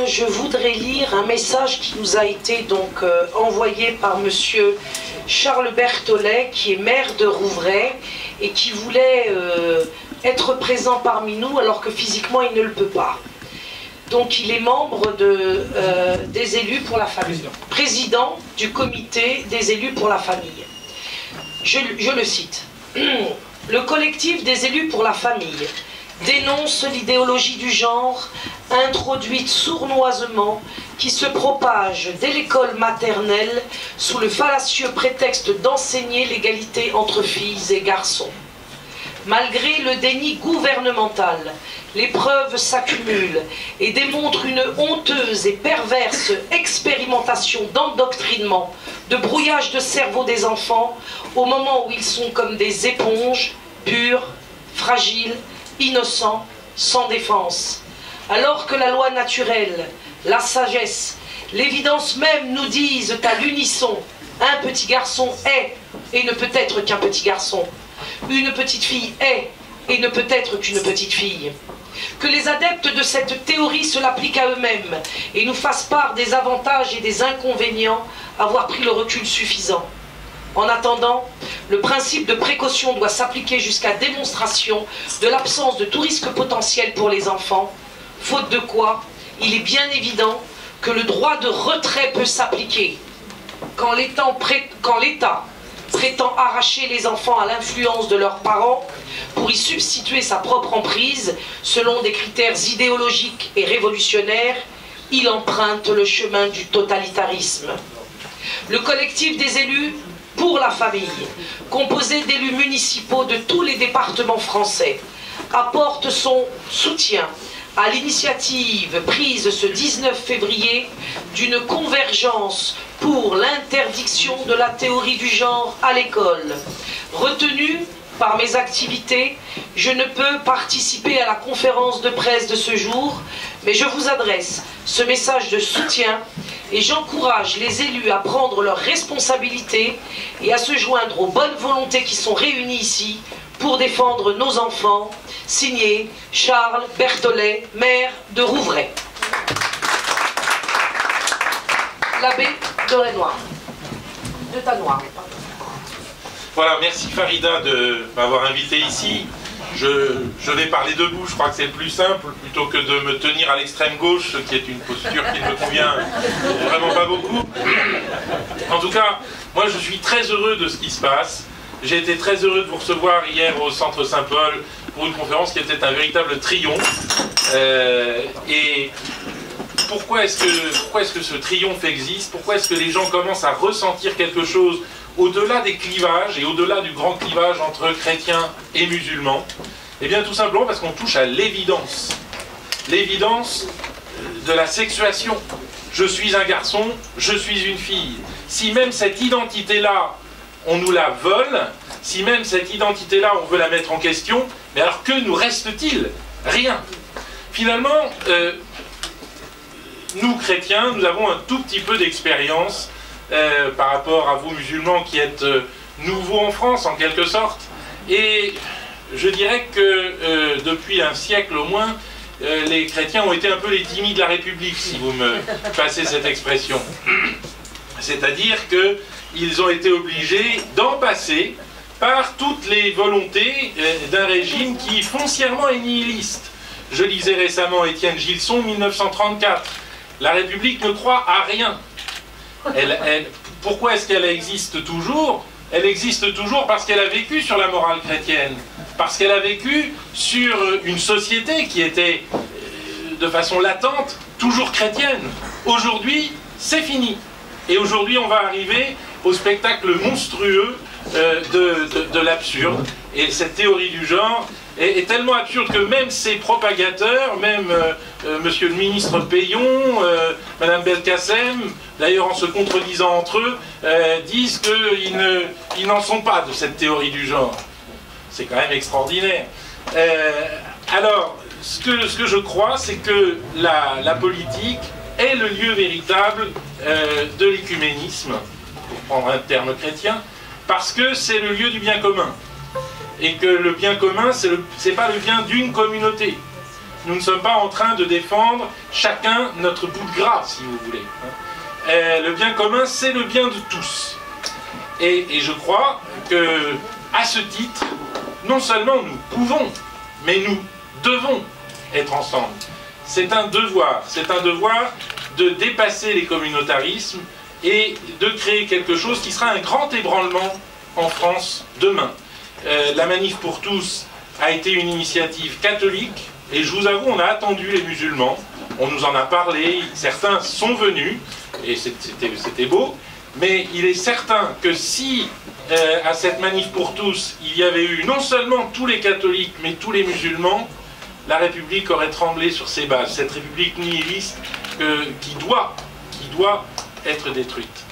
Je voudrais lire un message qui nous a été donc envoyé par monsieur Charles Berthollet, qui est maire de Rouvray et qui voulait être présent parmi nous alors que physiquement il ne le peut pas. Donc il est membre des élus pour la famille, président du comité des élus pour la famille. Je le cite. Le collectif des élus pour la famille dénonce l'idéologie du genre introduite sournoisement qui se propage dès l'école maternelle sous le fallacieux prétexte d'enseigner l'égalité entre filles et garçons. Malgré le déni gouvernemental, les preuves s'accumulent et démontrent une honteuse et perverse expérimentation d'endoctrinement, de brouillage de cerveau des enfants au moment où ils sont comme des éponges, pures, fragiles, innocents, sans défense. Alors que la loi naturelle, la sagesse, l'évidence même nous disent à l'unisson, un petit garçon est et ne peut être qu'un petit garçon. Une petite fille est et ne peut être qu'une petite fille. Que les adeptes de cette théorie se l'appliquent à eux-mêmes et nous fassent part des avantages et des inconvénients avoir pris le recul suffisant. En attendant, le principe de précaution doit s'appliquer jusqu'à démonstration de l'absence de tout risque potentiel pour les enfants, faute de quoi, il est bien évident que le droit de retrait peut s'appliquer. Quand l'État prétend arracher les enfants à l'influence de leurs parents pour y substituer sa propre emprise selon des critères idéologiques et révolutionnaires, il emprunte le chemin du totalitarisme. Le collectif des élus pour la famille, composé d'élus municipaux de tous les départements français, apporte son soutien à l'initiative prise ce 19 février d'une convergence pour l'interdiction de la théorie du genre à l'école. Retenu par mes activités, je ne peux participer à la conférence de presse de ce jour, mais je vous adresse ce message de soutien et j'encourage les élus à prendre leurs responsabilités et à se joindre aux bonnes volontés qui sont réunies ici pour défendre nos enfants. Signé Charles Berthollet, maire de Rouvray. L'abbé de Renoir. De Tanoir. Voilà, merci Farida de m'avoir invité ici. Je vais parler debout, je crois que c'est le plus simple, plutôt que de me tenir à l'extrême gauche, qui est une posture qui ne me convient vraiment pas beaucoup. En tout cas, moi je suis très heureux de ce qui se passe. J'ai été très heureux de vous recevoir hier au Centre Saint-Paul pour une conférence qui était un véritable triomphe. Et pourquoi est-ce que ce triomphe existe? Pourquoi est-ce que les gens commencent à ressentir quelque chose au-delà des clivages et au-delà du grand clivage entre chrétiens et musulmans? Eh bien tout simplement parce qu'on touche à l'évidence. L'évidence de la sexuation. Je suis un garçon, je suis une fille. Si même cette identité-là, on nous la vole, si même cette identité-là, on veut la mettre en question, mais alors que nous reste-t-il? Rien. Finalement, nous chrétiens, nous avons un tout petit peu d'expérience par rapport à vous musulmans qui êtes nouveaux en France en quelque sorte, et je dirais que depuis un siècle au moins, les chrétiens ont été un peu les Timis de la République, si vous me passez cette expression. C'est-à-dire qu'ils ont été obligés d'en passer par toutes les volontés d'un régime qui foncièrement est nihiliste. Je lisais récemment Étienne Gilson, 1934. La République ne croit à rien. Pourquoi est-ce qu'elle existe toujours? Elle existe toujours parce qu'elle a vécu sur la morale chrétienne, parce qu'elle a vécu sur une société qui était de façon latente toujours chrétienne. Aujourd'hui, c'est fini. Et aujourd'hui, on va arriver au spectacle monstrueux de l'absurde. Et cette théorie du genre est tellement absurde que même ses propagateurs, même monsieur le ministre Payon, madame Belkacem, d'ailleurs en se contredisant entre eux, disent qu'ils n'en sont pas de cette théorie du genre. C'est quand même extraordinaire. Alors, ce que je crois, c'est que la politique est le lieu véritable de l'écuménisme, pour prendre un terme chrétien, parce que c'est le lieu du bien commun. Et que le bien commun, c'est pas le bien d'une communauté. nous ne sommes pas en train de défendre chacun notre bout de gras, si vous voulez. Le bien commun, c'est le bien de tous. Et je crois que, à ce titre, non seulement nous pouvons, mais nous devons être ensemble. C'est un devoir de dépasser les communautarismes et de créer quelque chose qui sera un grand ébranlement en France demain. La Manif pour tous a été une initiative catholique, et je vous avoue, on a attendu les musulmans, on nous en a parlé, certains sont venus, et c'était beau, mais il est certain que si à cette Manif pour tous, il y avait eu non seulement tous les catholiques, mais tous les musulmans, la République aurait tremblé sur ses bases, cette République nihiliste qui doit être détruite.